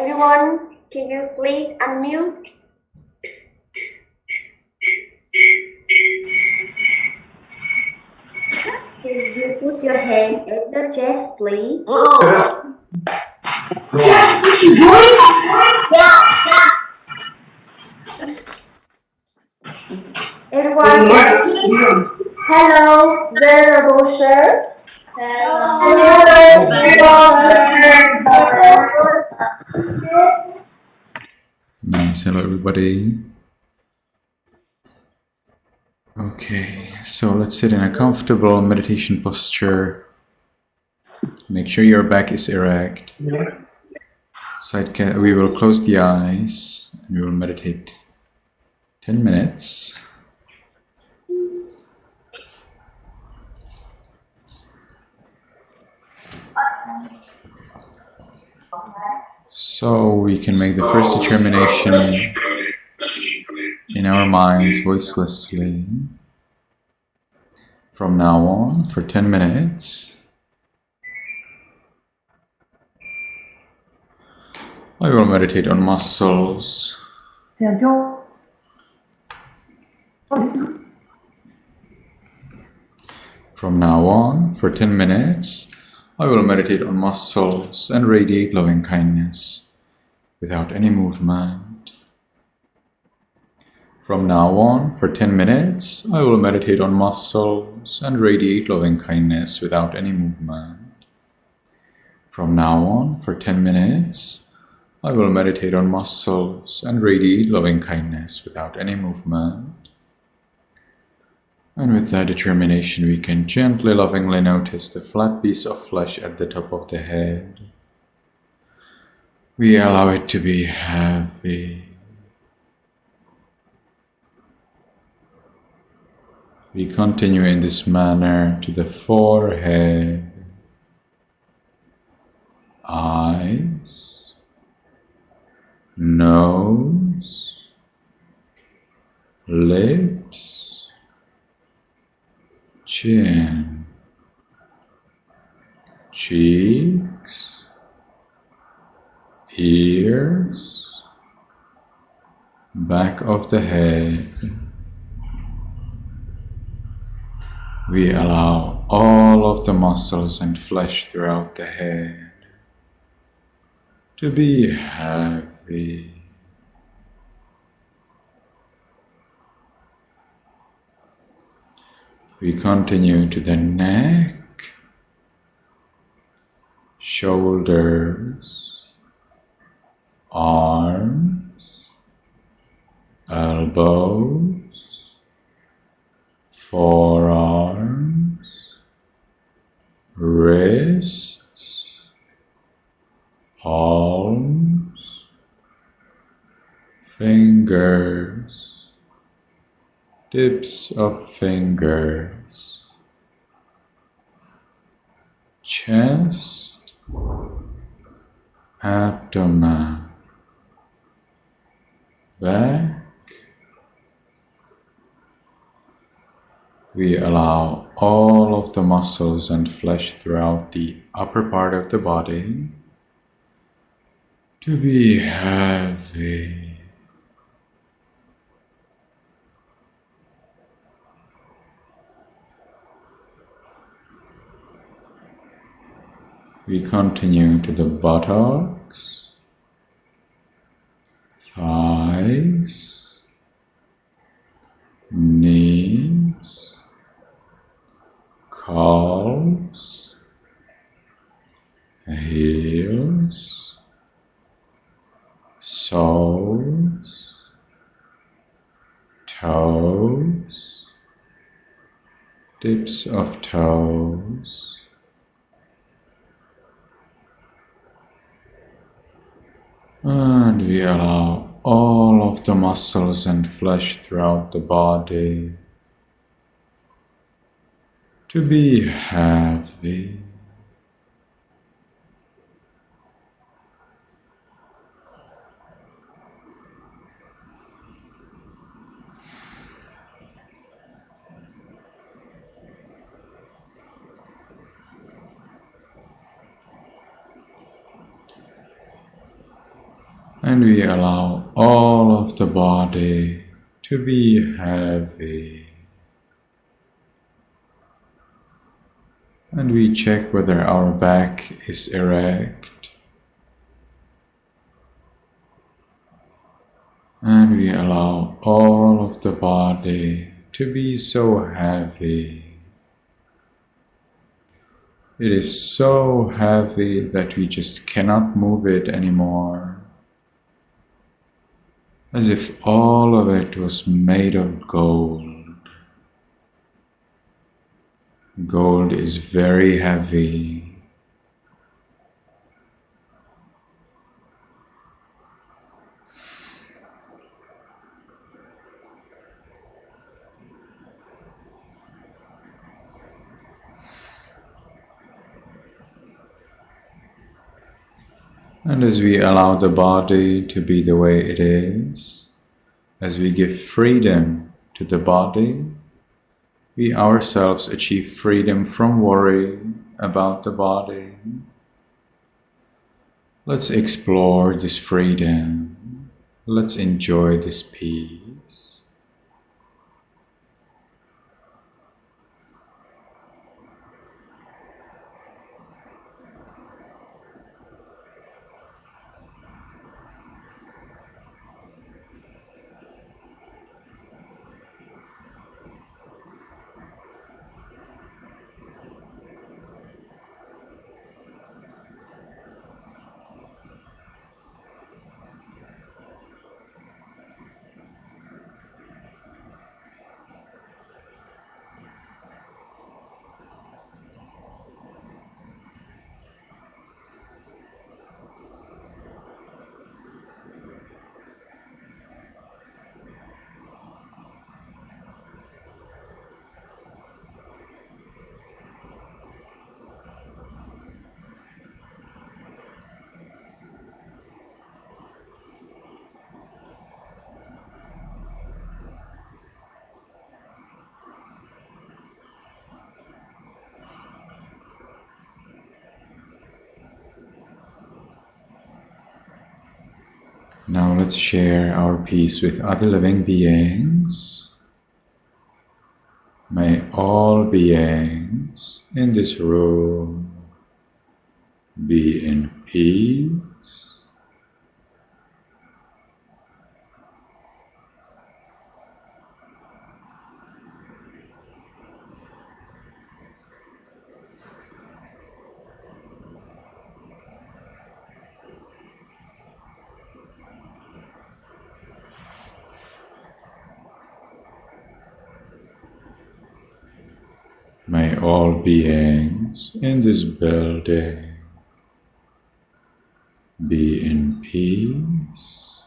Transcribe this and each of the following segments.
Everyone, can you please unmute? Can you put your hand at your chest, please? Everyone say, hello, venerable sir. Nice, hello everybody. Okay, so let's sit in a comfortable meditation posture. Make sure your back is erect. We will close the eyes and we will meditate 10 minutes. So we can make the first determination in our minds voicelessly. From now on, for 10 minutes, I will meditate on muscles. From now on, for 10 minutes, I will meditate on muscles and radiate loving kindness without any movement. From now on, for 10 minutes, I will meditate on muscles and radiate loving kindness without any movement. From now on, for 10 minutes, I will meditate on muscles and radiate loving kindness without any movement. And with that determination, we can gently, lovingly notice the flat piece of flesh at the top of the head. We allow it to be heavy. We continue in this manner to the forehead, eyes, nose, lips, chin, cheeks, ears, back of the head. We allow all of the muscles and flesh throughout the head to be heavy. We continue to the neck, shoulders, arms, elbows, forearms, wrists, palms, fingers, tips of fingers, chest, abdomen, back. We allow all of the muscles and flesh throughout the upper part of the body to be heavy. We continue to the buttocks, thighs, knees, calves, heels, soles, toes, tips of toes, and we allow all of the muscles and flesh throughout the body to be heavy. And we allow all of the body to be heavy. And we check whether our back is erect. And we allow all of the body to be so heavy. It is so heavy that we just cannot move it anymore. As if all of it was made of gold. Gold is very heavy. And as we allow the body to be the way it is, as we give freedom to the body, we ourselves achieve freedom from worry about the body. Let's explore this freedom. Let's enjoy this peace. Now let's share our peace with other living beings. May all beings in this room be in peace. May all beings in this building be in peace.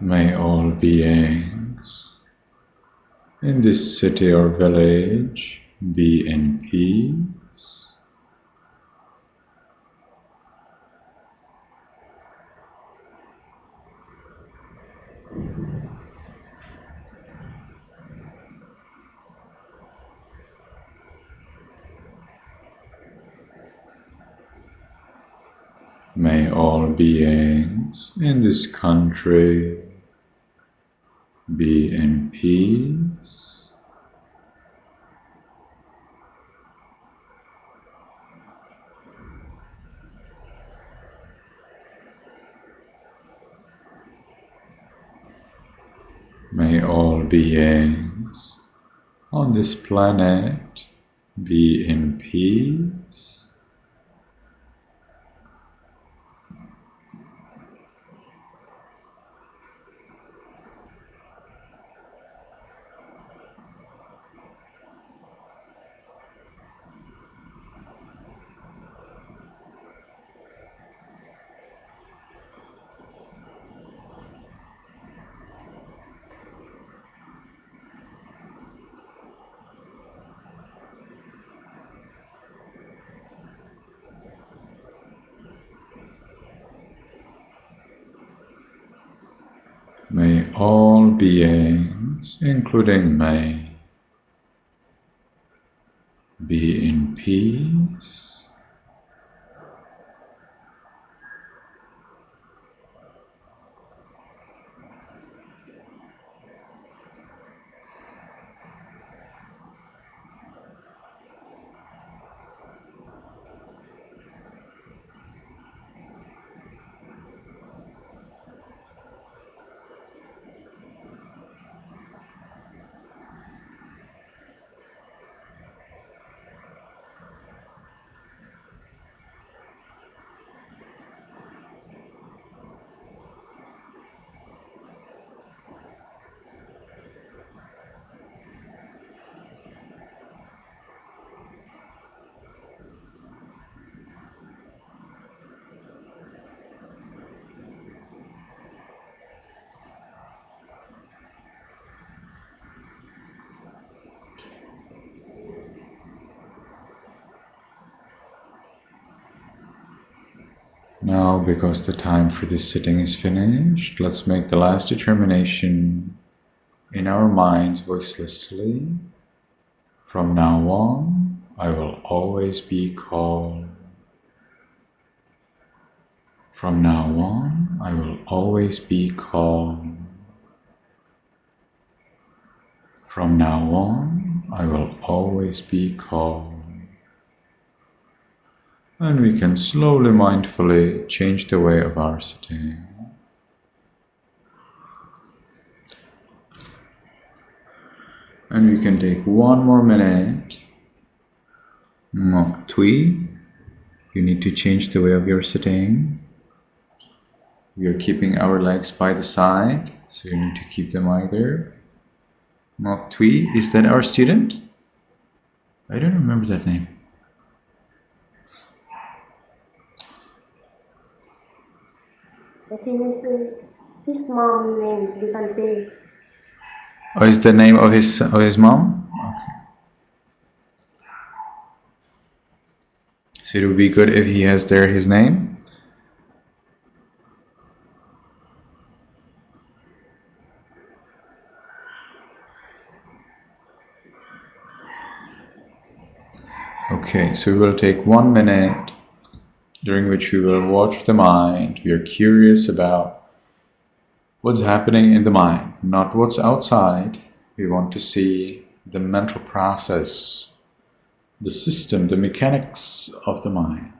May all beings in this city or village be in peace. May all beings in this country be in peace. May all beings on this planet be in peace. May all beings, including me, be in peace. Now, because the time for this sitting is finished, let's make the last determination in our minds voicelessly. From now on, I will always be calm. From now on, I will always be calm. From now on, I will always be calm. And we can slowly, mindfully change the way of our sitting. And we can take one more minute. Mok Tui, you need to change the way of your sitting. We are keeping our legs by the side, so you need to keep them either. Mok Tui, is that our student? I don't remember that name. I think this is his mom named Vivante. Oh, is the name of his mom? Okay. So it would be good if he has there his name. Okay, so we will take 1 minute during which we will watch the mind. We are curious about what's happening in the mind, not what's outside. We want to see the mental process, the system, the mechanics of the mind.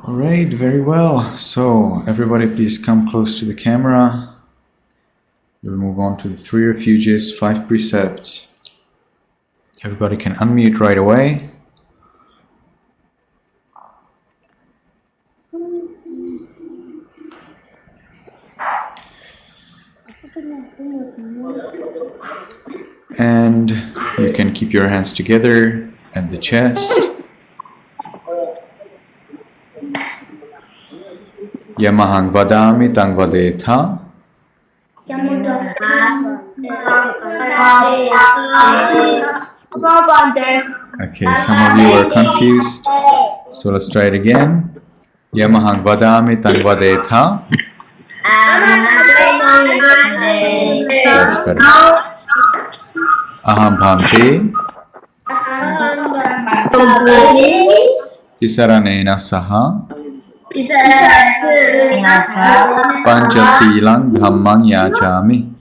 All right, very well. So everybody please come close to the camera. We'll move on to the 3 refuges, 5 precepts. Everybody can unmute right away. And you can keep your hands together at the chest. Yamahang vadami tang vadetha. Okay, some of you are confused. So let's try it again. Yamahang vadami tang vadetha. That's better. Aham bhante. Tisaranena saha. Panchasilang dhammang yajami.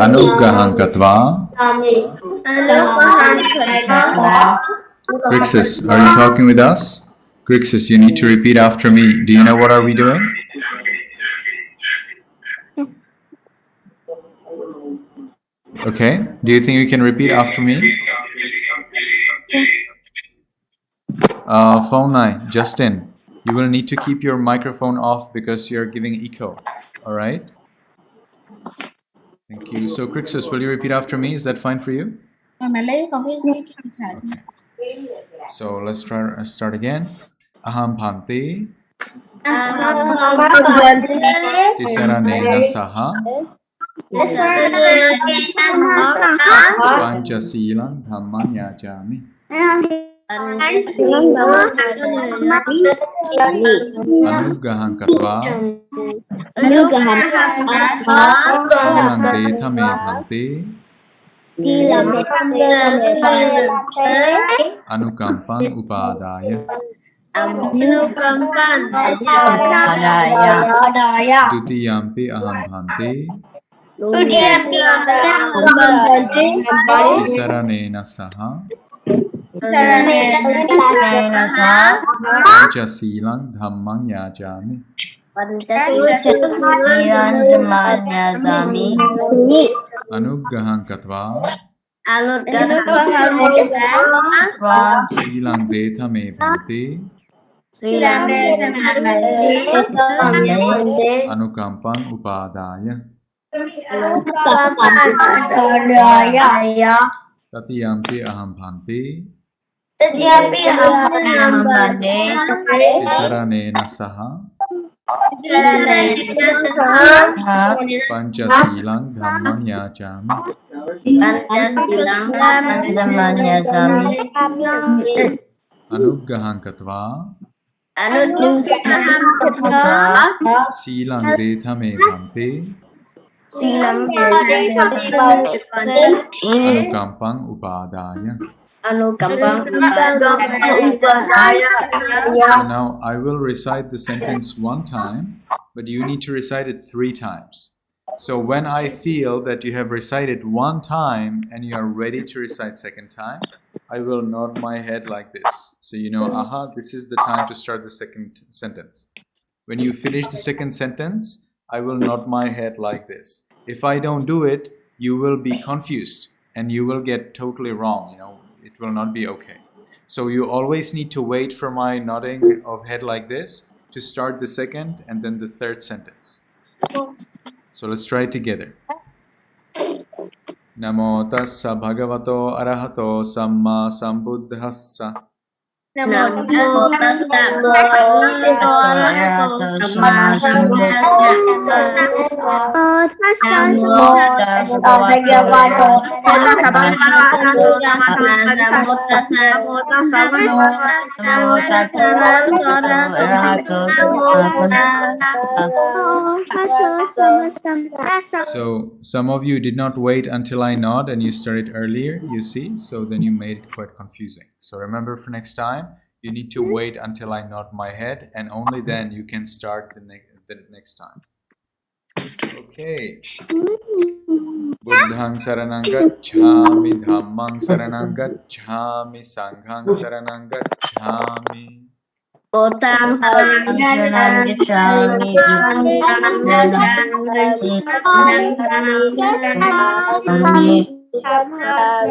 Anugraham katva. Grixis, are you talking with us? Grixis, you need to repeat after me. Do you know what are we doing? Okay. Do you think you can repeat after me? Phone 9, Justin, you will need to keep your microphone off because you're giving echo. All right? Thank you. So, Grixis, will you repeat after me? Is that fine for you? Okay. So, let's start again. Aham bhante. Tisaranena saha. Panchasilang dhammang yajami. Anugraham katva. Silang detha me bhante. Anukampan upadaya. Dutiyampi aham bhante. Tisaranena saha. Panchasilang dhammang yajami. Anugraham katva. Silang detha me bhante. Anukampan upadaya. Tatiyampi aham bhante. Tisaranena saha. Panchasilang dhammang yajami. Anugraham katva. Silang detha me bhante. Anukampang upadaya. So now I will recite the sentence one time, but you need to recite it 3 times. So when I feel that you have recited one time and you are ready to recite second time, I will nod my head like this. So you know, aha, this is the time to start the second sentence. When you finish the second sentence, I will nod my head like this. If I don't do it, you will be confused and you will get totally wrong, you know, it will not be okay. So you always need to wait for my nodding of head like this to start the second and then the third sentence. So let's try it together. Namo tassa bhagavato arahato samma sambuddhassa. Namo tassa bhagavato arahato samma So some of you did not wait until I nod and you started earlier, you see, so then you made it quite confusing. So remember, for next time you need to wait until I nod my head and only then you can start the next time. Okay. Buddhang saranang gacchami, dhammang saranang gacchami, sanghang saranang gacchami. Utang sarang gacchami, dutang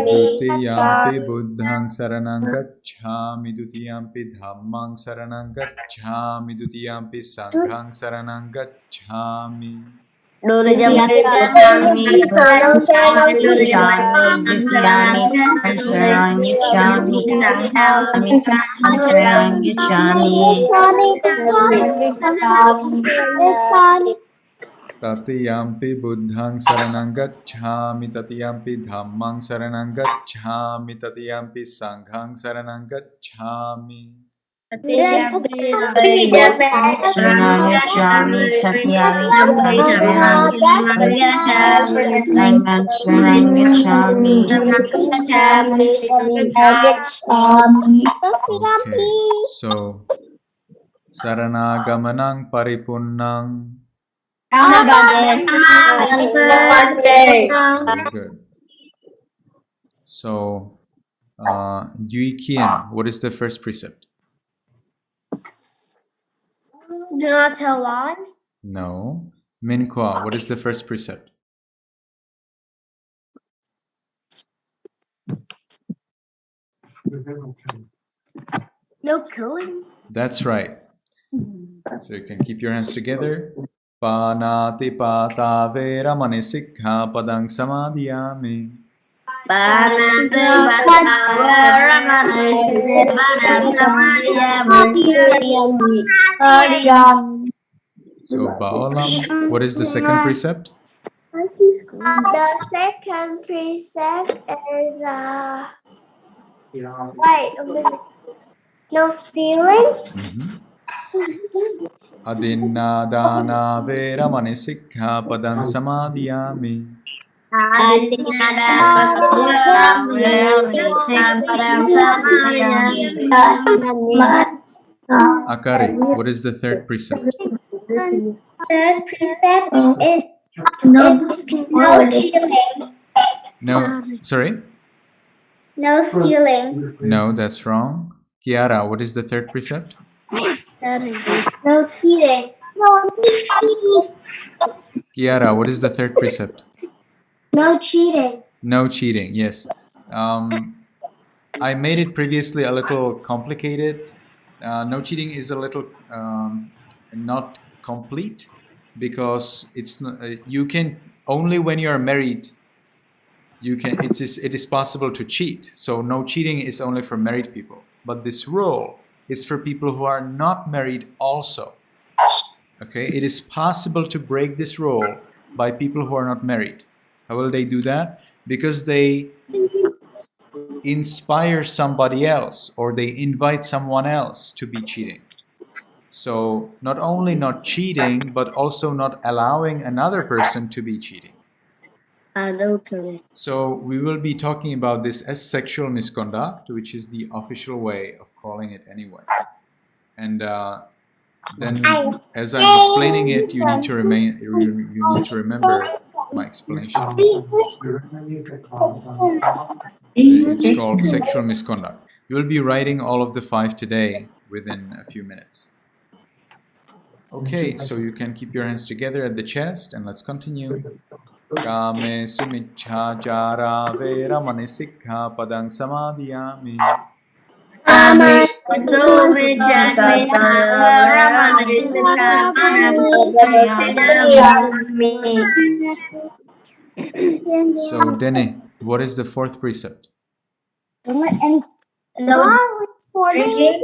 Dutiyampi buddhang saranang gacchami, dutiyampi dhammang saranang gacchami, dutiyampi sanghang saranang gacchami. Durjampi gacchami, dutiyami, sarang gacchami, sarang gacchami. Tatiyampi buddhang saranang gacchami, tatiyampi dhammang saranang gacchami, tatiyampi sanghang saranang gacchami. Sarang gacchami, tatiyami, sarang gacchami. Okay, so saranagamanang paripunnang. Very good. So, Yui Kian, what is the first precept? Do not tell lies. No. Min Kwa, what is the first precept? No killing. That's right. So you can keep your hands together. Panati pata vera mani sikha padang samadhiyami. So Baolam, what is the second precept? The second precept is wait a minute. No stealing. Adinna dana vera mani sikha padang samadhiyami. Akari, what is the third precept? Third precept is no stealing. No, sorry? No stealing. No, that's wrong. Kiara, what is the third precept? No cheating. No cheating. Kiara, what is the third precept? No cheating. No cheating, yes. I made it previously a little complicated. No cheating is a little not complete because it's not, you can only when you are married. It is possible to cheat. So no cheating is only for married people. But this rule is for people who are not married also. Okay, it is possible to break this rule by people who are not married. How will they do that? Because they inspire somebody else or they invite someone else to be cheating. So not only not cheating, but also not allowing another person to be cheating. Adultery. So we will be talking about this as sexual misconduct, which is the official way of calling it anyway. And then, as I'm explaining it, you need to remember my explanation. It's called sexual misconduct. You will be writing all of the 5 today within a few minutes. Okay, so you can keep your hands together at the chest and let's continue. Kame sumichhachara vera mani sikha padang samadhiyami. So Dene, what is the fourth precept? No drinking.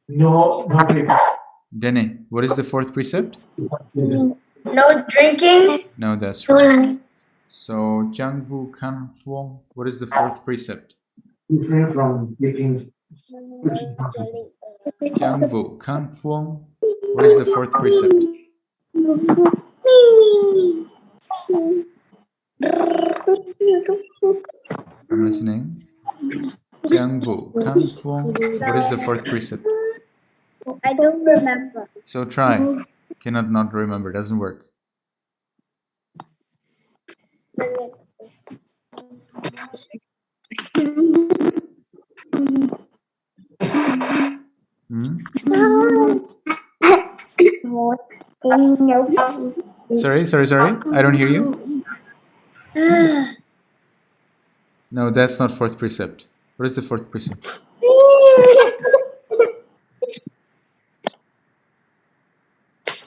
No drinking. Dene, what is the fourth precept? No drinking. No, that's right. So Jangvu Kan Fuong, what is the fourth precept? Refrain from taking. Jangvu Kan Fuong, what is the fourth precept? I'm listening. Jangvu Kan Fuong, what is the fourth precept? I don't remember. So try. Cannot not remember, doesn't work. Hmm? Sorry. I don't hear you. No, that's not fourth precept. What is the fourth precept?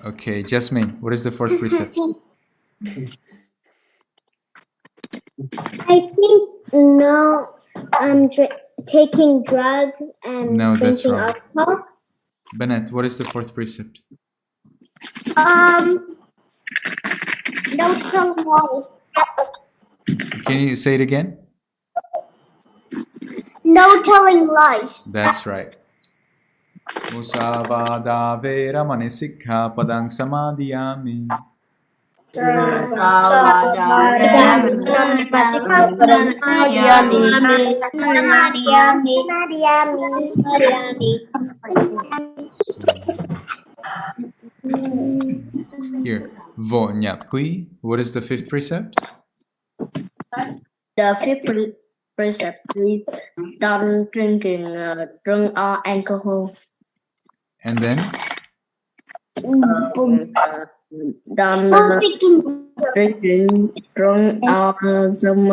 Okay, Jasmine, what is the fourth precept? I think no. I'm taking drugs and No, that's drinking wrong. alcohol. Bennett, what is the fourth precept? No telling lies. Can you say it again? No telling lies. That's right. Musavada veramani sikkha padang samadhiyami. Here, vonyapui. What is the fifth precept? The fifth precept is don't drinking drink or alcohol. And then? Don't drinking drunk or some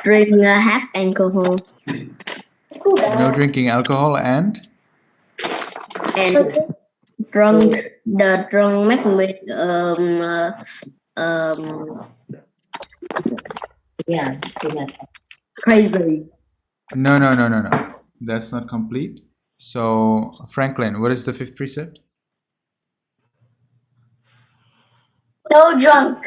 drink half alcohol. No drinking alcohol and? And drunk make me crazy. No. That's not complete. So, Franklin, what is the fifth precept? No drunk.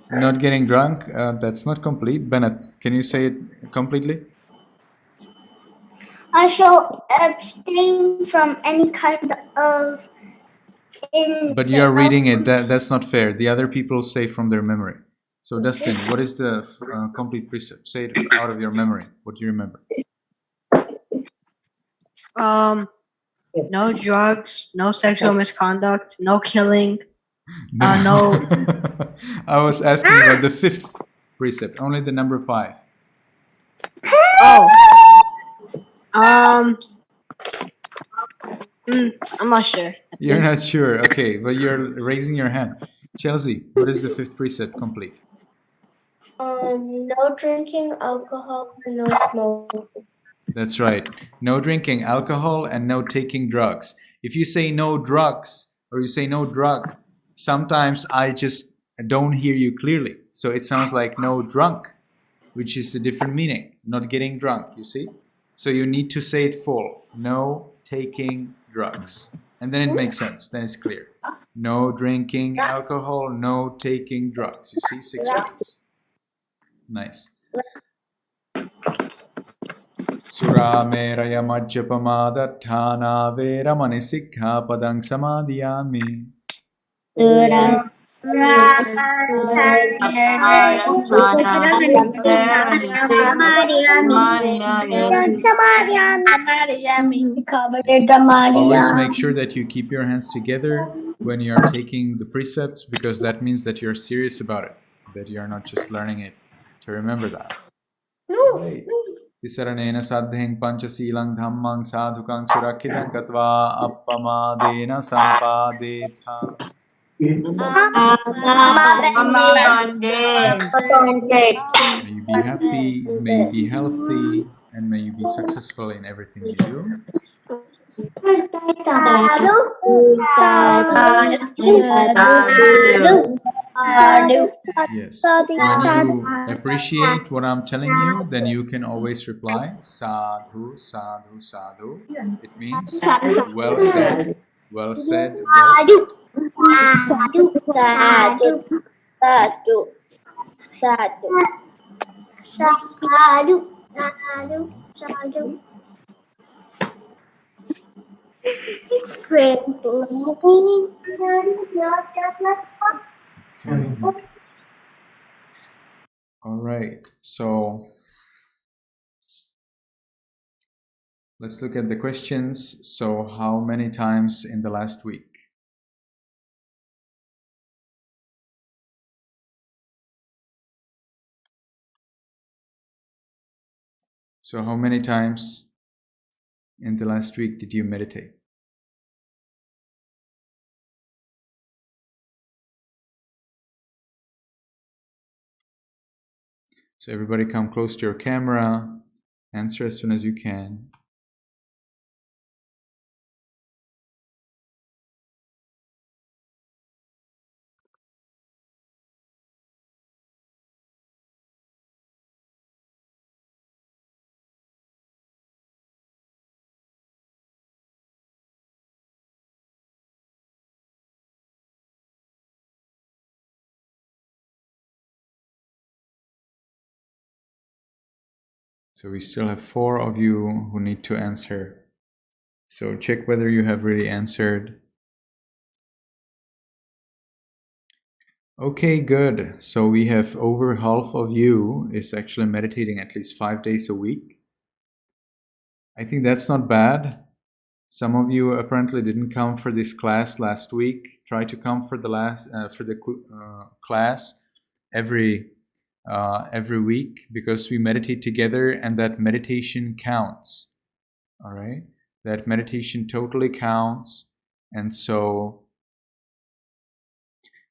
Not getting drunk. That's not complete. Bennett, can you say it completely? I shall abstain from any kind of. But you are reading it. That's not fair. The other people say from their memory. So, Dustin, what is the complete precept? Say it out of your memory. What do you remember? No drugs, no sexual misconduct, no killing. No. I was asking about the fifth precept. Only the number 5. Oh. I'm not sure. You're not sure. Okay, but you're raising your hand. Chelsea, what is the fifth precept complete? No drinking alcohol and no smoking. That's right. No drinking alcohol and no taking drugs. If you say no drugs or you say no drug, sometimes I just don't hear you clearly. So it sounds like no drunk, which is a different meaning. Not getting drunk, you see? So you need to say it full. No taking drugs. And then it makes sense. Then it's clear. No drinking alcohol, no taking drugs. You see? 6 words. Nice. Surameraya majjapamadatthana veramani sikkhapadang samadhiyami. Always make sure that you keep your hands together when you are taking the precepts, because that means that you're serious about it, that you're not just learning it to remember that. Right. Tisaranena sadheng panchasilang dhammang sadhukang surakhitam katva appamadena sampadetha. May you be happy, may you be healthy, and may you be successful in everything you do. Yes. When you appreciate what I'm telling you, then you can always reply sadhu, sadhu, sadhu. It means well said, well said, well said. Okay. All right. So let's look at the questions. So how many times in the last week? So how many times in the last week did you meditate? So everybody come close to your camera. Answer as soon as you can. So we still have 4 of you who need to answer. So check whether you have really answered. Okay, good. So we have over half of you is actually meditating at least 5 days a week. I think that's not bad. Some of you apparently didn't come for this class last week. Try to come for the class every week, because we meditate together and that meditation counts. All right, that meditation totally counts. And so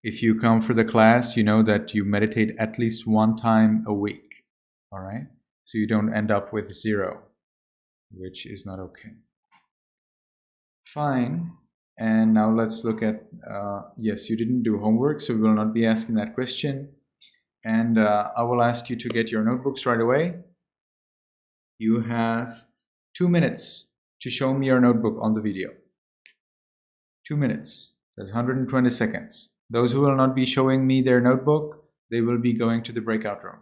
if you come for the class, you know that you meditate at least 1 time a week. All right, so you don't end up with 0, which is not okay. Fine. And now let's look at, yes, you didn't do homework, so we will not be asking that question. And I will ask you to get your notebooks right away. You have 2 minutes to show me your notebook on the video. 2 minutes. That's 120 seconds. Those who will not be showing me their notebook, they will be going to the breakout room.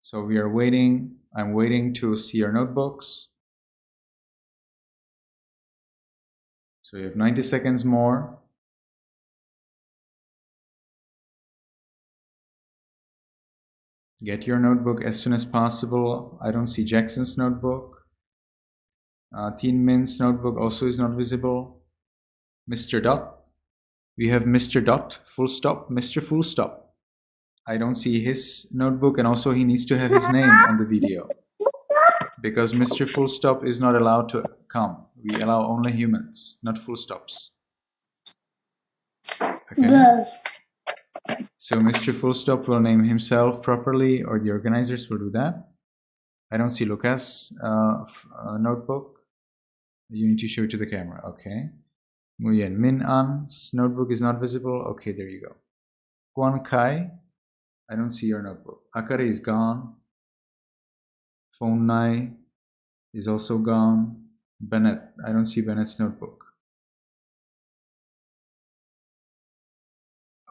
So we are waiting. I'm waiting to see your notebooks. So you have 90 seconds more. Get your notebook as soon as possible. I don't see Jackson's notebook. Teen Min's notebook also is not visible. Mr. Dot. We have Mr. Dot, full stop, Mr. Full Stop. I don't see his notebook, and also he needs to have his name on the video, because Mr. Full Stop is not allowed to come. We allow only humans, not full stops. Okay. So Mr. Full Stop will name himself properly, or the organizers will do that. I don't see Lucas' notebook. You need to show it to the camera. Okay. Muy bien. Min An's notebook is not visible. Okay, there you go. Guan Kai, I don't see your notebook. Akari is gone. Phone Nai is also gone. Bennett, I don't see Bennett's notebook.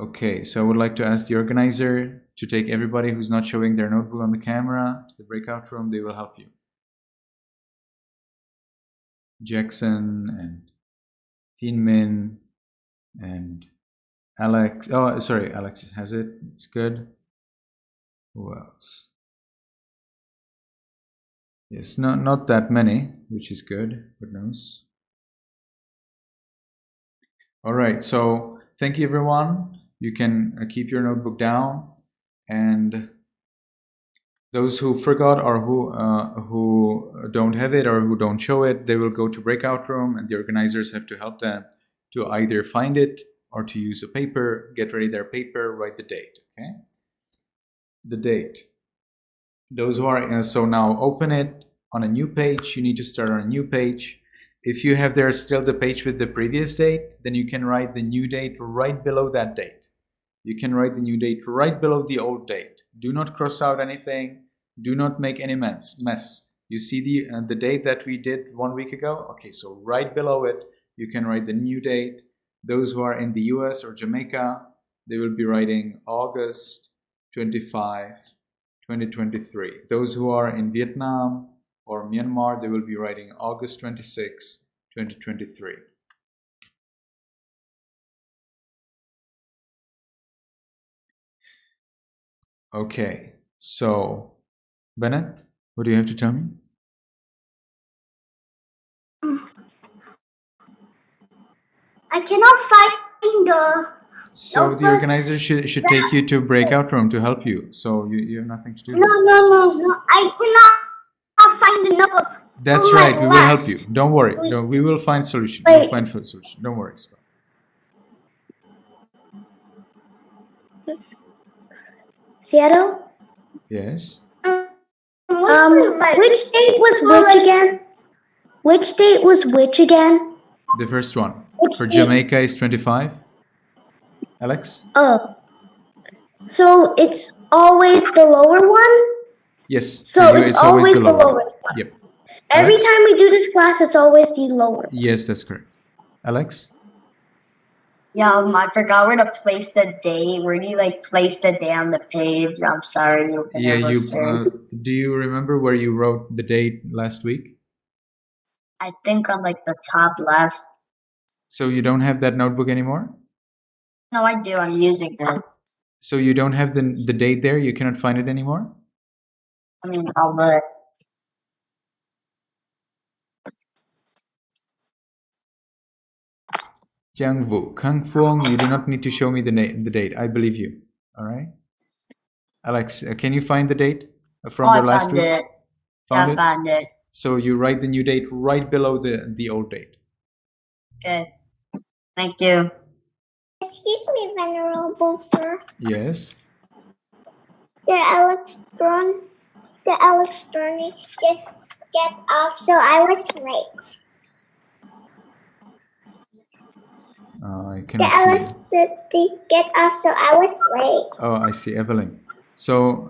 Okay, so I would like to ask the organizer to take everybody who's not showing their notebook on the camera to the breakout room. They will help you. Jackson and Teen Min and Alex. Oh, sorry, Alex has it. It's good. Who else? Yes, not that many, which is good. Good news. All right, so thank you, everyone. You can keep your notebook down, and those who forgot or who don't have it or who don't show it, they will go to breakout room, and the organizers have to help them to either find it or to use a paper, get ready their paper, write the date. Okay, the date. Those who are so now open it on a new page. You need to start on a new page. If you have there still the page with the previous date, then you can write the new date right below that date. You can write the new date right below the old date. Do not cross out anything. Do not make any mess. You see the date that we did 1 week ago? Okay, so right below it, you can write the new date. Those who are in the US or Jamaica, they will be writing August 25, 2023. Those who are in Vietnam or Myanmar, they will be writing August 26, 2023. Okay, so Bennett, what do you have to tell me? I cannot find the So the organizer should take you to breakout room to help you. So you have nothing to do. No. I cannot find the notebook. That's Oh, right. my We will help gosh. you. Don't worry. No, we will find solution. Wait. We'll find a solution. Don't worry. Seattle? Yes. Which date was which again? Which date was which again? The first one. Which For date? Jamaica is 25. Alex? Oh. So it's always the lower one? Yes. So For you, it's always the lower. lowest one. Yep. Every Alex? time we do this class, it's always the lower one. Yes, that's correct. Alex? Yeah, I forgot where to place the date. Where do you place the date on the page? I'm sorry. Yeah, do you remember where you wrote the date last week? I think on the top left. So you don't have that notebook anymore? No, I do. I'm using it. So you don't have the date there? You cannot find it anymore? I mean, I'll look. Jiang Wu, Kang Fuong, you do not need to show me the date. I believe you. All right? Alex, can you find the date from the last week? It. I found it. So you write the new date right below the old date. Okay. Thank you. Excuse me, Venerable Sir. Yes. The electronic just get off, so I was late. I cannot see. The get off, so I was late. Oh, I see, Evelyn. So,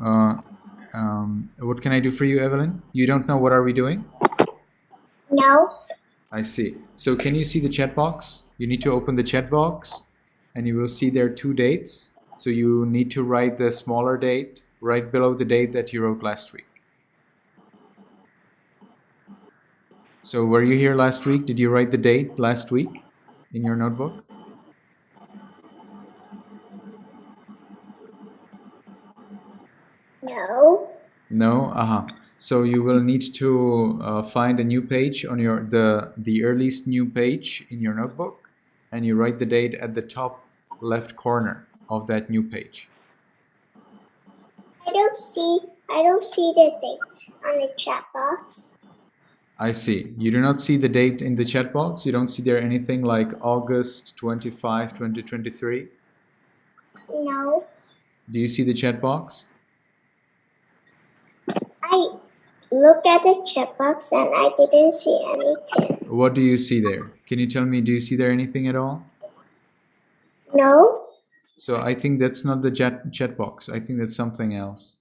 what can I do for you, Evelyn? You don't know what are we doing? No. I see. So can you see the chat box? You need to open the chat box and you will see there are 2 dates. So you need to write the smaller date right below the date that you wrote last week. So were you here last week? Did you write the date last week in your notebook? No. No? So you will need to find a new page on the earliest new page in your notebook, and you write the date at the top left corner of that new page. I don't see the date on the chat box. I see. You do not see the date in the chat box? You don't see there anything like August 25, 2023? No. Do you see the chat box? I looked at the chat box and I didn't see anything. What do you see there? Can you tell me, do you see there anything at all? No. So I think that's not the chat box. I think that's something else.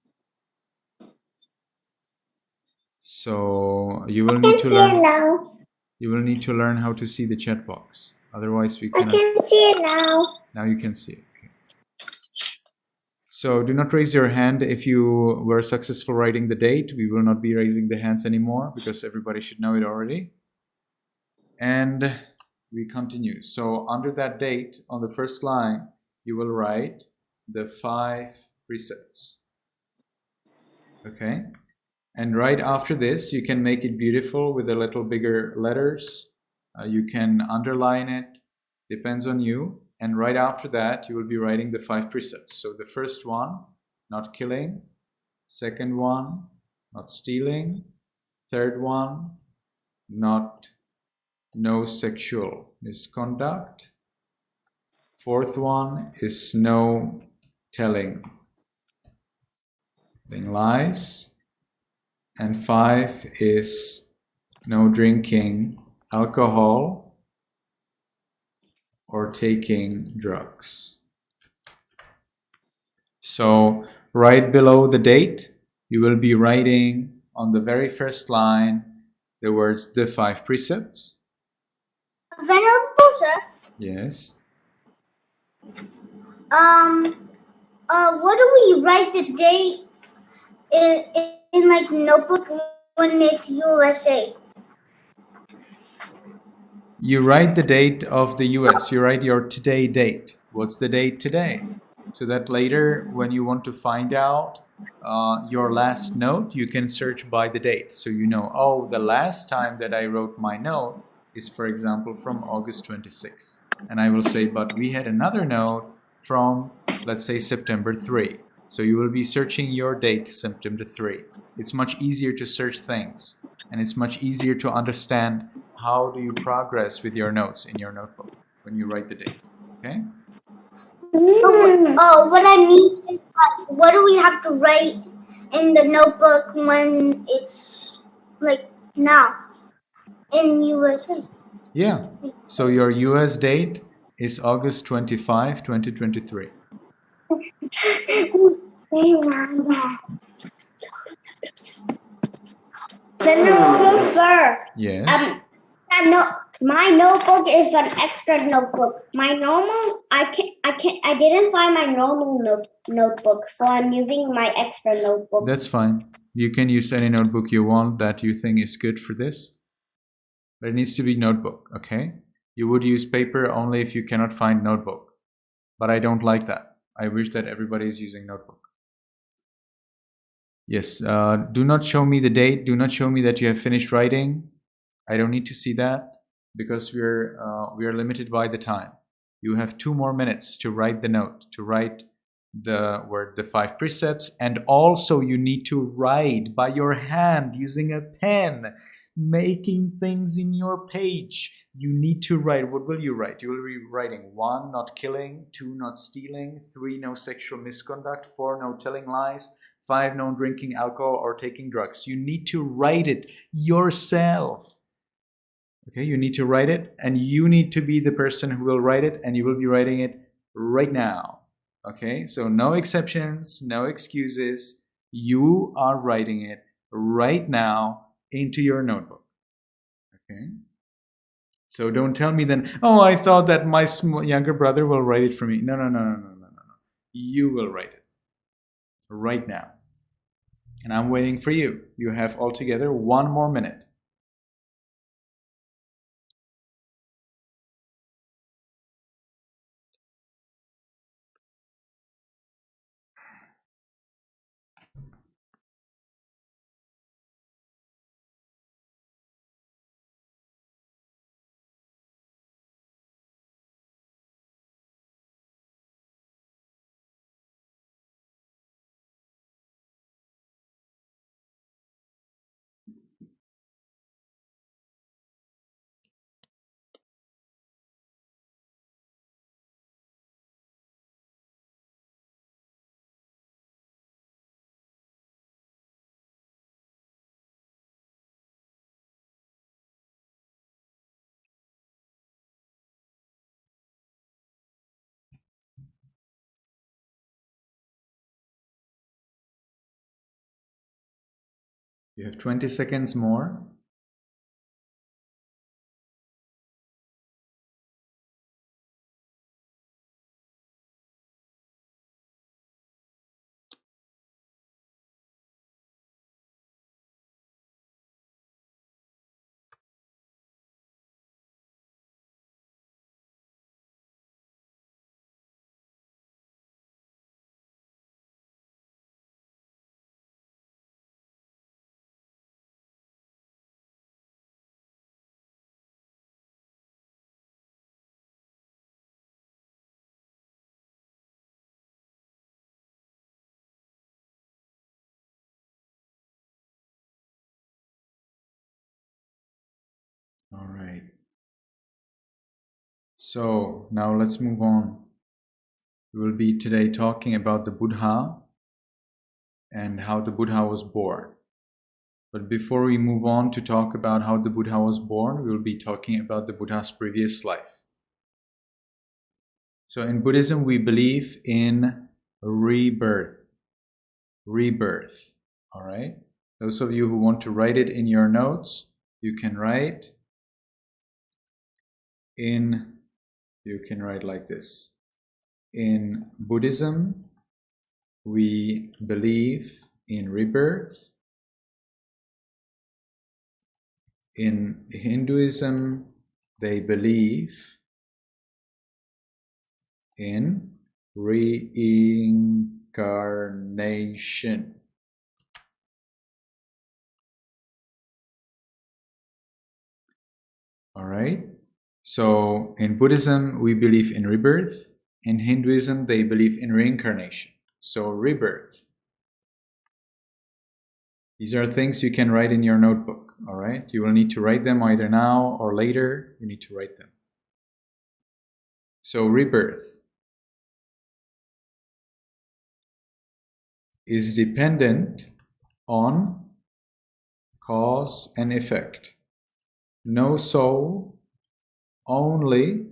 So you will need to learn. Now. You will need to learn how to see the chat box. Otherwise, we cannot. I can see it now. Now you can see it. Okay. So do not raise your hand if you were successful writing the date. We will not be raising the hands anymore because everybody should know it already. And we continue. So under that date, on the first line, you will write the 5 precepts. Okay? And right after this, you can make it beautiful with a little bigger letters. You can underline it, depends on you. And right after that, you will be writing the 5 precepts. So the first one, not killing. Second one, not stealing. Third one, no sexual misconduct. Fourth one is no telling lies. And 5 is no drinking alcohol or taking drugs. So right below the date, you will be writing on the very first line the words the 5 precepts. Venerable Sir. Yes. What do we write the date in notebook when it's USA? You write the date of the US. You write your today date. What's the date today? So that later, when you want to find out your last note, you can search by the date. So you know, oh, the last time that I wrote my note is, for example, from August 26. And I will say, but we had another note from, let's say, September 3. So you will be searching your date, September 3. It's much easier to search things, and it's much easier to understand how do you progress with your notes in your notebook when you write the date, okay? Oh, what I mean is, what do we have to write in the notebook when it's like now in USA? Yeah. So your US date is August 25, 2023. Sir. Yes. My notebook is an extra notebook. My normal, I didn't find my normal notebook, so I'm using my extra notebook. That's fine. You can use any notebook you want that you think is good for this. But it needs to be notebook, okay? You would use paper only if you cannot find notebook. But I don't like that. I wish that everybody is using notebook. Yes, do not show me the date. Do not show me that you have finished writing. I don't need to see that because we are limited by the time. You have 2 more minutes to write the note, to write the 5 precepts, and also you need to write by your hand using a pen, making things in your page. You need to write. What will you write? You will be writing 1, not killing, 2, not stealing, 3, no sexual misconduct, 4, no telling lies, 5, no drinking alcohol or taking drugs. You need to write it yourself. Okay, you need to write it, and you need to be the person who will write it, and you will be writing it right now. Okay, so no exceptions, no excuses. You are writing it right now into your notebook. Okay, so don't tell me then, oh, I thought that my younger brother will write it for me. No. You will write it right now. And I'm waiting for you. You have altogether 1 more minute. You have 20 seconds more. All right. So now let's move on. We will be today talking about the Buddha and how the Buddha was born. But before we move on to talk about how the Buddha was born, we will be talking about the Buddha's previous life. So in Buddhism, we believe in rebirth. Rebirth. All right. Those of you who want to write it in your notes, you can write like this. In Buddhism, we believe in rebirth. In Hinduism, they believe in reincarnation. All right. So in Buddhism, we believe in rebirth. In Hinduism, they believe in reincarnation. So rebirth. These are things you can write in your notebook, all right? You will need to write them either now or later. You need to write them. So rebirth is dependent on cause and effect. No soul, only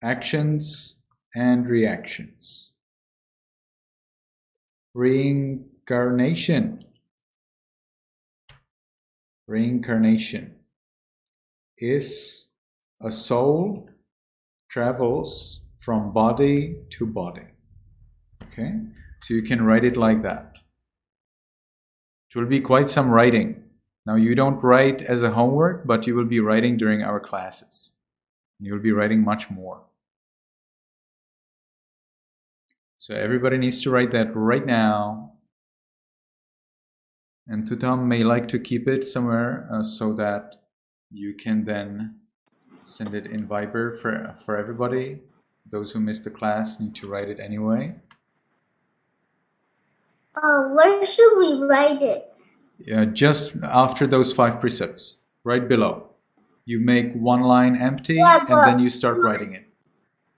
actions and reactions. Reincarnation is a soul travels from body to body. Okay, so you can write it like that. It will be quite some writing. Now you don't write as a homework, but you will be writing during our classes. You will be writing much more. So everybody needs to write that right now. And Tutam may like to keep it somewhere so that you can then send it in Viber for everybody. Those who missed the class need to write it anyway. Where should we write it? Just after those 5 precepts, right below. You make one line empty Yeah, and then you start writing it.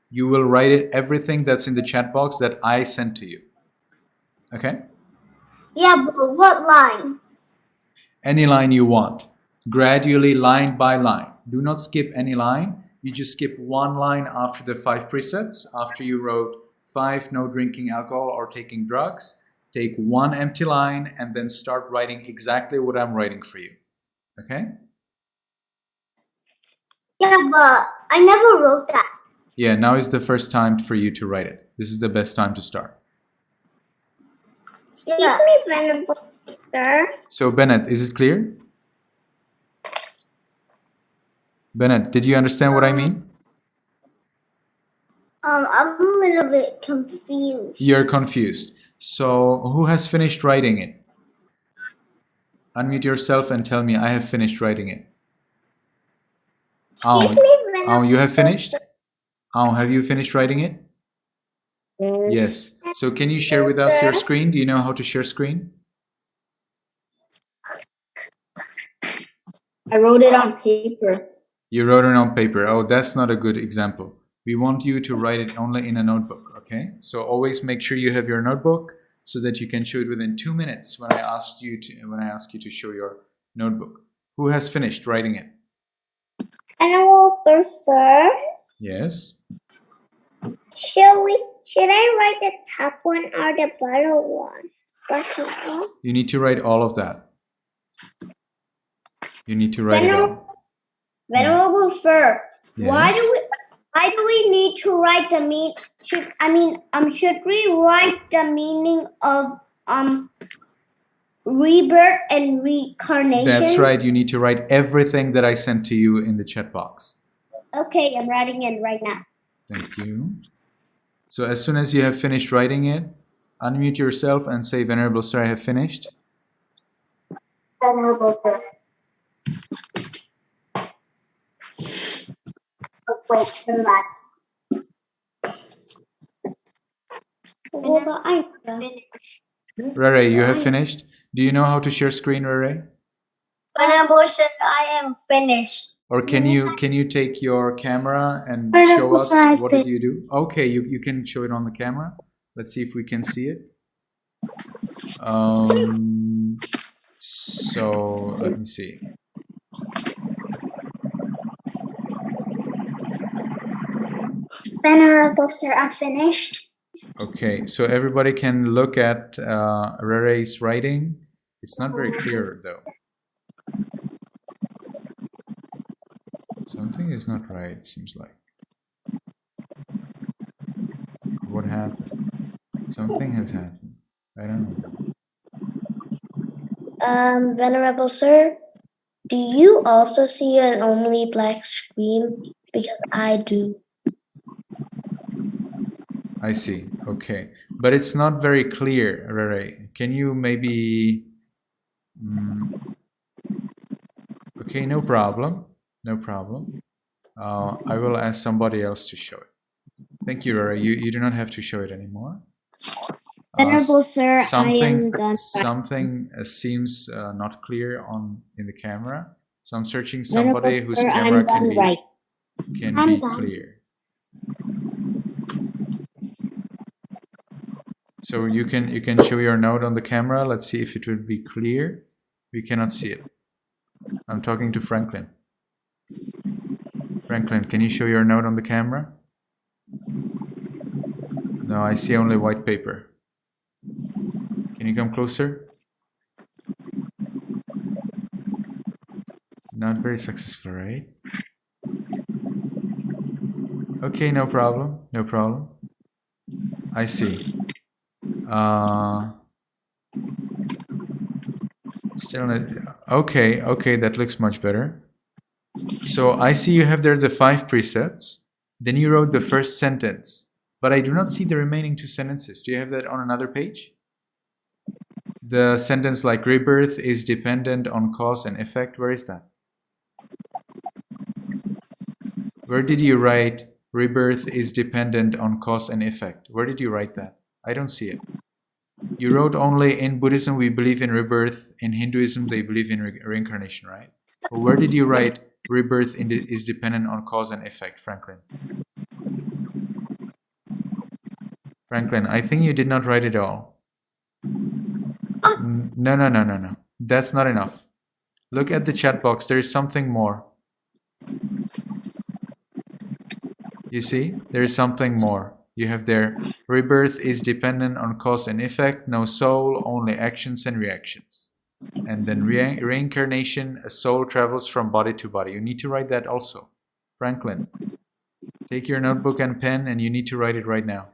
You will write it everything that's in the chat box that I sent to you. Okay? Yeah, but what line? Any line you want. Gradually, line by line. Do not skip any line. You just skip one line after the 5 precepts. After you wrote 5, no drinking alcohol or taking drugs. Take one empty line and then start writing exactly what I'm writing for you. Okay? Yeah, but I never wrote that. Yeah, now is the first time for you to write it. This is the best time to start. Excuse me, Venerable Sir. So Bennett, is it clear? Bennett, did you understand what I mean? I'm a little bit confused. You're confused. So who has finished writing it? Unmute yourself and tell me I have finished writing it. Excuse me, Venerable You have finished? Sir. Have you finished writing it? Yes. So can you share with us your screen? Do you know how to share screen? I wrote it on paper. You wrote it on paper. Oh, that's not a good example. We want you to write it only in a notebook, okay? So always make sure you have your notebook so that you can show it within 2 minutes when I ask you to show your notebook. Who has finished writing it? Venerable Sir. Yes. Should I write the top one or the bottom one? You need to write all of that. You need to write it all. Venerable Sir, Yes. why do we need to write the should we write the meaning of rebirth and reincarnation? That's right. You need to write everything that I sent to you in the chat box. Okay, I'm writing it right now. Thank you. So as soon as you have finished writing it, unmute yourself and say, Venerable Sir, I have finished. Venerable Sir. Oh, wait, never mind. Rere, you have finished? Do you know how to share screen, Rere? Venerable Sir, I am finished. Or can you take your camera and show us what did you do? Okay, you can show it on the camera. Let's see if we can see it. So let me see. Venerable Sir, I'm finished. Okay, so everybody can look at Rere's writing. It's not very clear though. Something is not right, it seems like. What happened? Something has happened. I don't know. Venerable Sir, do you also see an only black screen? Because I do. I see. Okay. But it's not very clear, Rere. Can you maybe... Okay, no problem. No problem. I will ask somebody else to show it. Thank you, Rora. You do not have to show it anymore. Venerable Sir, I Something am done. seems not clear in the camera. So I'm searching Venerable somebody whose Sir, camera I'm done right. can I'm be done. clear. So you can show your note on the camera. Let's see if it will be clear. We cannot see it. I'm talking to Franklin. Franklin, can you show your note on the camera? No, I see only white paper. Can you come closer? Not very successful, right? Okay, no problem. No problem. I see. Still not, okay, that looks much better. So I see you have there the 5 precepts. Then you wrote the first sentence, but I do not see the remaining 2 sentences. Do you have that on another page? The sentence like rebirth is dependent on cause and effect. Where is that? Where did you write rebirth is dependent on cause and effect? Where did you write that? I don't see it. You wrote only in Buddhism we believe in rebirth, in Hinduism they believe in reincarnation, right? But where did you write rebirth is dependent on cause and effect, Franklin? Franklin, I think you did not write it all. No. That's not enough. Look at the chat box. There is something more. You see? There is something more. You have there, rebirth is dependent on cause and effect, no soul, only actions and reactions. And then reincarnation, a soul travels from body to body. You need to write that also. Franklin, take your notebook and pen and you need to write it right now.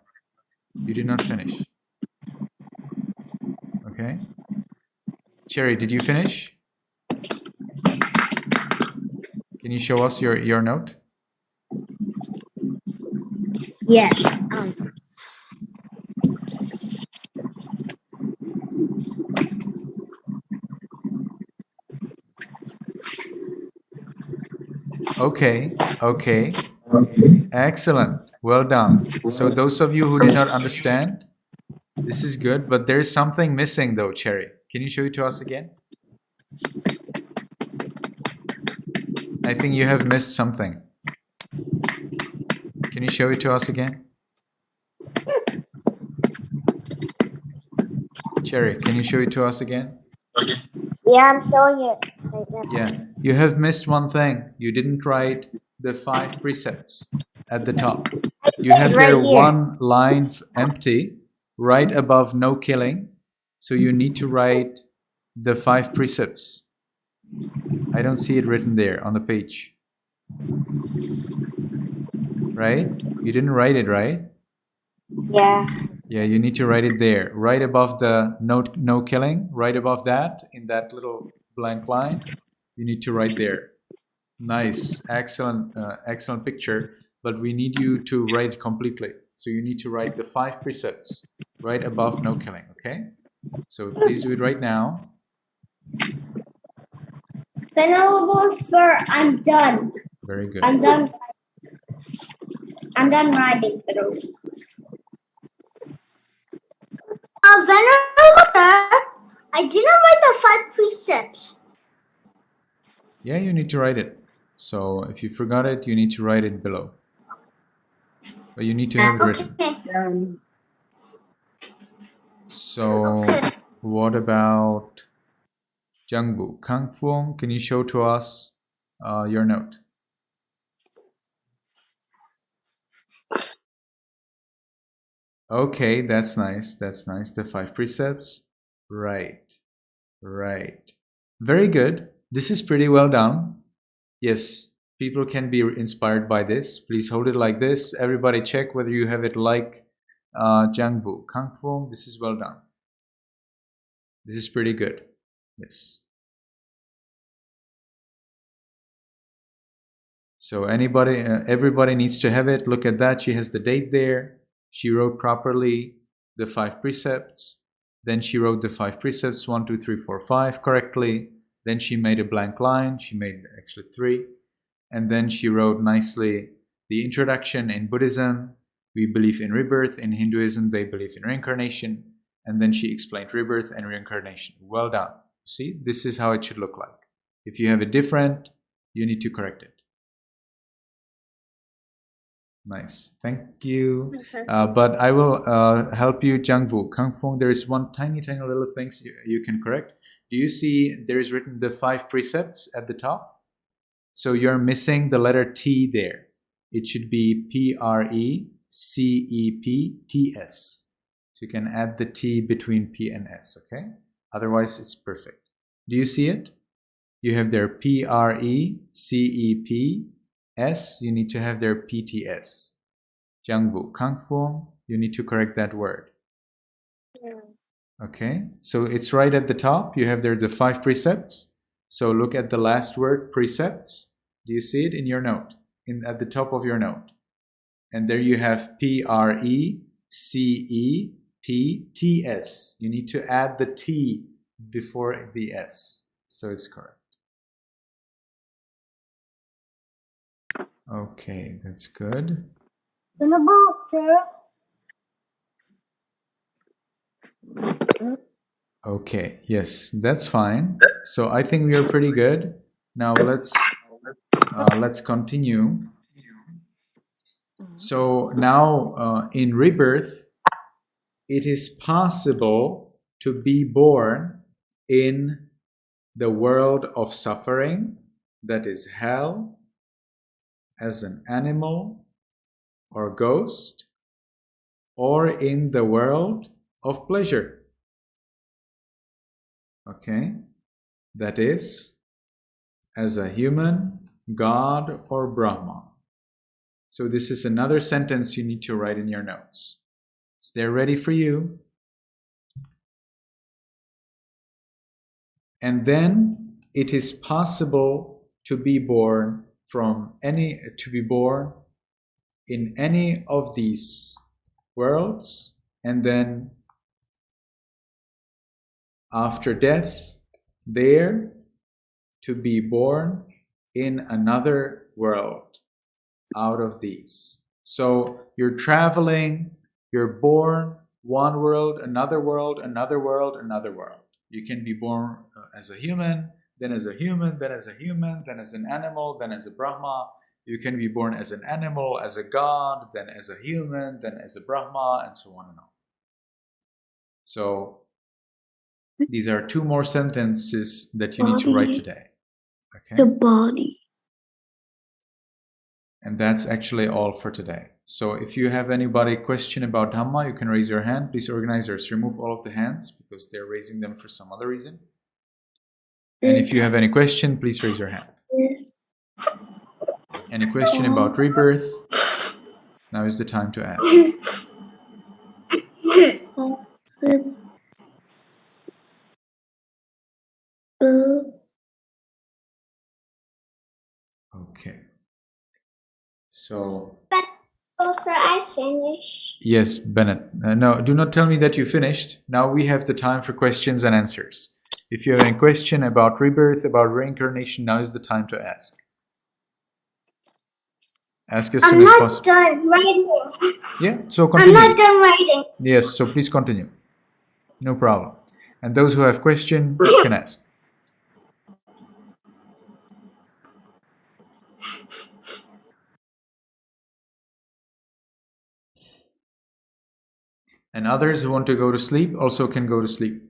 You did not finish. Okay? Cherry, did you finish? Can you show us your note? Yes. Okay. Excellent. Well done. So those of you who did not understand, this is good, but there's something missing though, Cherry. Can you show it to us again? I think you have missed something. Can you show it to us again? Cherry, can you show it to us again? Yeah, I'm showing it right now. Yeah, you have missed one thing. You didn't write the 5 precepts at the top. You have Right there here. one line empty right above no killing. So you need to write the 5 precepts. I don't see it written there on the page. Right? You didn't write it, right? Yeah. Yeah, you need to write it there, right above the no killing, right above that, in that little blank line. You need to write there. Nice, excellent picture. But we need you to write it completely. So you need to write the 5 precepts right above no killing. Okay. So please do it right now. Venerable Sir, I'm done. Very good. I'm done. I'm done writing, Venerable. Venerable Sir, I didn't write the 5 precepts. Yeah, you need to write it. So if you forgot it, you need to write it below. But you need to have it written. Okay. So what about Jangbu? Kang Fuong, can you show to us your note? Okay, that's nice. That's nice. The 5 precepts. Right. Very good. This is pretty well done. Yes, people can be inspired by this. Please hold it like this. Everybody check whether you have it like Jangbu. Kang Fuong, this is well done. This is pretty good. Yes. So everybody needs to have it. Look at that. She has the date there. She wrote properly the 5 precepts. Then she wrote the 5 precepts, 1, 2, 3, 4, 5 correctly. Then she made a blank line. She made actually 3. And then she wrote nicely the introduction in Buddhism. We believe in rebirth. In Hinduism, they believe in reincarnation. And then she explained rebirth and reincarnation. Well done. See, this is how it should look like. If you have it different, you need to correct it. Nice. Thank you. But I will help you, Jiangwu. Kang Feng, there is one tiny little thing you can correct. Do you see there is written the 5 precepts at the top? So you're missing the letter T there. It should be PRECEPTS. So you can add the T between P and S, okay? Otherwise, it's perfect. Do you see it? You have there PRECEPS. You need to have there PTS. Jiangwu, Kang Feng, you need to correct that word. Yeah. Okay, so it's right at the top. You have there the 5 precepts. So look at the last word, precepts. Do you see it in your note? At the top of your note. And there you have PRECEPTS. You need to add the T before the S. So it's correct. Okay, that's good. Okay, yes, that's fine. So I think we are pretty good. Now let's continue. So now in rebirth, it is possible to be born in the world of suffering, that is hell, as an animal or ghost, or in the world of pleasure. Okay, that is as a human, God, or Brahma. So this is another sentence you need to write in your notes. Is there ready for you? And then it is possible to be born in any of these worlds, and then after death, there to be born in another world out of these. So you're traveling, you're born one world, another world, another world, another world. You can be born as a human, then as a human, then as a human, then as an animal, then as a Brahma. You can be born as an animal, as a god, then as a human, then as a Brahma, and so on and on. So these are 2 more sentences that you need to write today. Okay? The body. And that's actually all for today. So if you have anybody question about Dhamma, you can raise your hand. Please, organizers, remove all of the hands because they're raising them for some other reason. And if you have any question, please raise your hand. Any question about rebirth? Now is the time to ask. Okay. So... Oh, sir, I finished. Yes, Bennett. No, do not tell me that you finished. Now we have the time for questions and answers. If you have any question about rebirth, about reincarnation, now is the time to ask. Ask as soon as possible. I'm not done writing. Yeah, so continue. I'm not done writing. Yes, so please continue. No problem. And those who have questions can ask. And others who want to go to sleep also can go to sleep.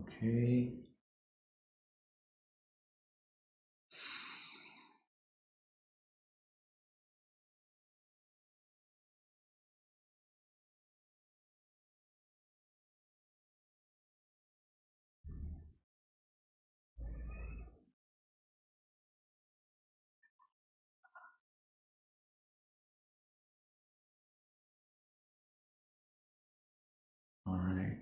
Okay. All right.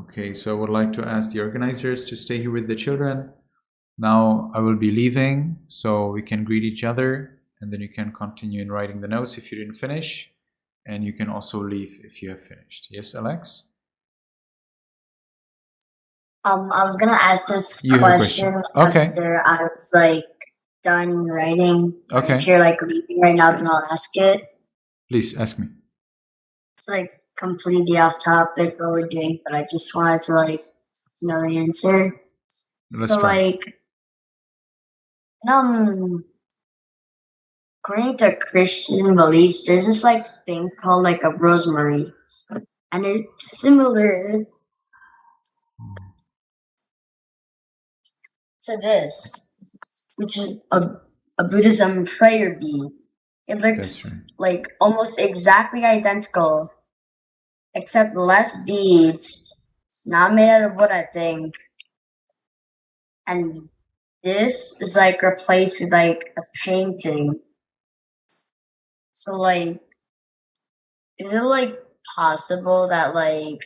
Okay, so I would like to ask the organizers to stay here with the children. Now I will be leaving, so we can greet each other, and then you can continue in writing the notes if you didn't finish, and you can also leave if you have finished. Yes, Alex? I was gonna ask this You have a question. Okay. after I was like done writing. Okay. If you're like leaving right now, then I'll ask it. Please ask me. It's like completely off topic what we're doing, but I just wanted to like know the answer. Let's so try. like according to Christian beliefs, there's this like thing called like a rosemary. And it's similar to this, which is a Buddhism prayer bead. It looks That's right. like almost exactly identical, except less beads, not made out of wood, I think. And this is like replaced with like a painting. So like, is it like possible that like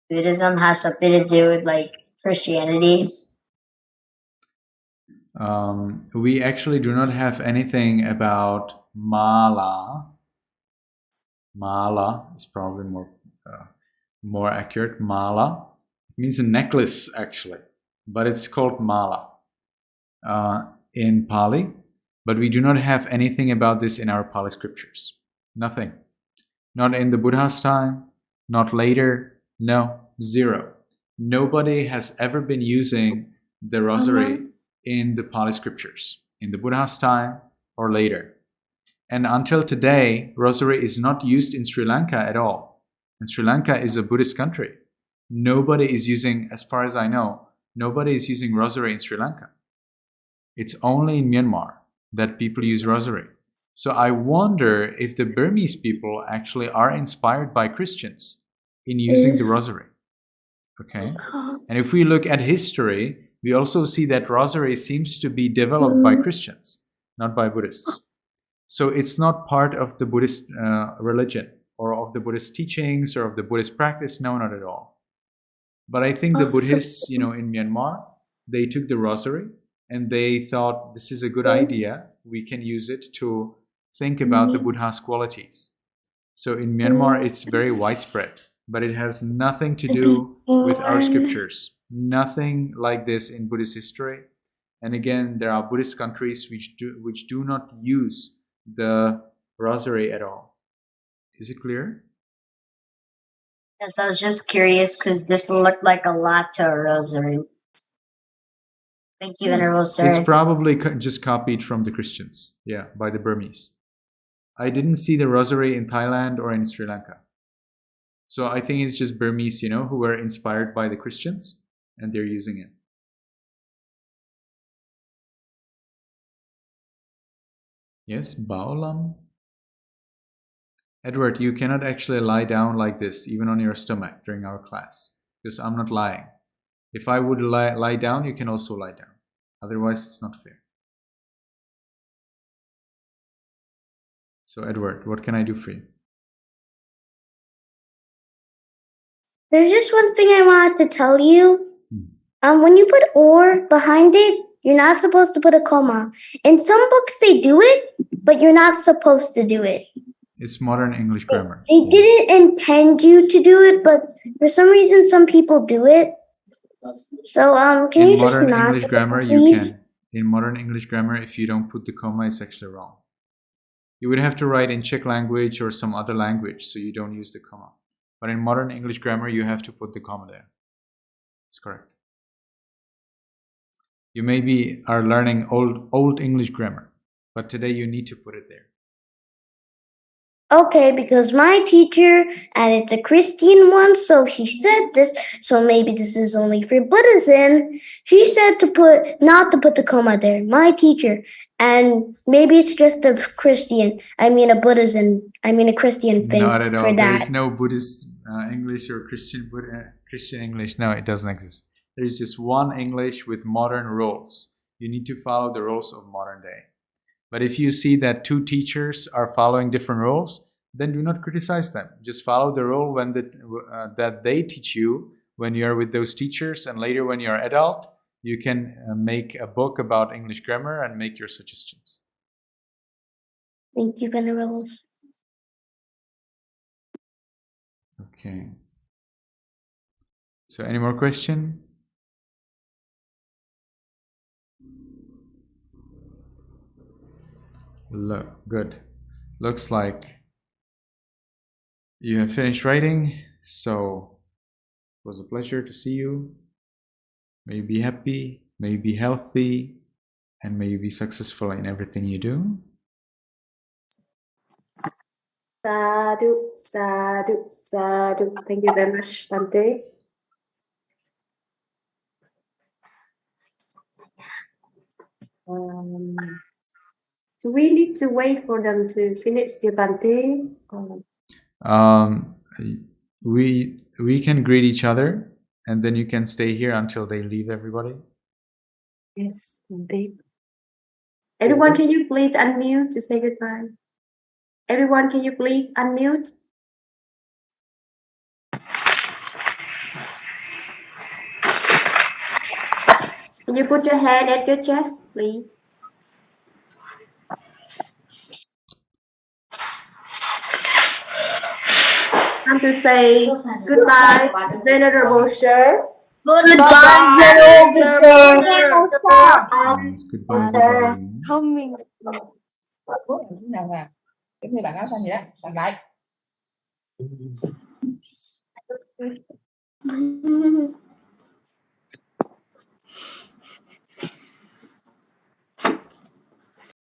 Buddhism has something to do with like Christianity? We actually do not have anything about mala. Mala is probably more accurate. Mala means a necklace, actually, but it's called mala in Pali. But we do not have anything about this in our Pali scriptures. Nothing. Not in the Buddha's time, not later. No, zero. Nobody has ever been using the rosary in the Pali scriptures, in the Buddha's time or later. And until today, rosary is not used in Sri Lanka at all. And Sri Lanka is a Buddhist country. Nobody is using, as far as I know, nobody is using rosary in Sri Lanka. It's only in Myanmar that people use rosary. So I wonder if the Burmese people actually are inspired by Christians in using the rosary. Okay? And if we look at history, we also see that rosary seems to be developed by Christians, not by Buddhists. So it's not part of the Buddhist religion or of the Buddhist teachings or of the Buddhist practice. No, not at all. But I think the Buddhists, in Myanmar, they took the rosary and they thought this is a good idea. We can use it to think about the Buddha's qualities. So in Myanmar, it's very widespread, but it has nothing to do with our scriptures. Nothing like this in Buddhist history. And again, there are Buddhist countries which do not use the rosary at all. Is it clear? Yes, I was just curious because this looked like a lot to a rosary. Thank you, Venerable Sir. It's probably just copied from the Christians, by the Burmese. I didn't see the rosary in Thailand or in Sri Lanka. So I think it's just Burmese, who were inspired by the Christians and they're using it. Yes, Baolam. Edward, you cannot actually lie down like this, even on your stomach during our class, because I'm not lying. If I would lie down, you can also lie down. Otherwise, it's not fair. So, Edward, what can I do for you? There's just one thing I wanted to tell you. When you put or behind it, you're not supposed to put a comma. In some books, they do it, but you're not supposed to do it. It's modern English grammar. They didn't intend you to do it, but for some reason, some people do it. So, can you just not? In modern English grammar, you can. In modern English grammar, if you don't put the comma, it's actually wrong. You would have to write in Czech language or some other language, so you don't use the comma. But in modern English grammar, you have to put the comma there. It's correct. You maybe are learning old English grammar, but today you need to put it there. Okay, because my teacher, and it's a Christian one, so she said this, so maybe this is only for Buddhism. She said not to put the comma there, my teacher. And maybe it's just a Christian, a Christian thing Not at all. for There is that. no Buddhist English or Christian English. No, it doesn't exist. There is just one English with modern rules. You need to follow the rules of modern day. But if you see that two teachers are following different rules, then do not criticize them. Just follow the rule that they teach you when you are with those teachers, and later when you are adult, you can make a book about English grammar and make your suggestions. Thank you, Venerables. Okay. So any more question? Good. Looks like you have finished writing, so it was a pleasure to see you. May you be happy, may you be healthy, and may you be successful in everything you do. Sadhu, sadhu, sadhu. Thank you very much, Bante. Do we need to wait for them to finish the Bante? We can greet each other, and then you can stay here until they leave everybody. Yes, Bante. Everyone, can you please unmute to say goodbye? Everyone, can you please unmute? Can you put your hand at your chest, please? Time to say goodbye, Venerable Sir. Goodbye, Venerable Yes, goodbye, everybody. Coming. Lúc nào mà giống như bạn áo xanh vậy đó, làm lại. Sir.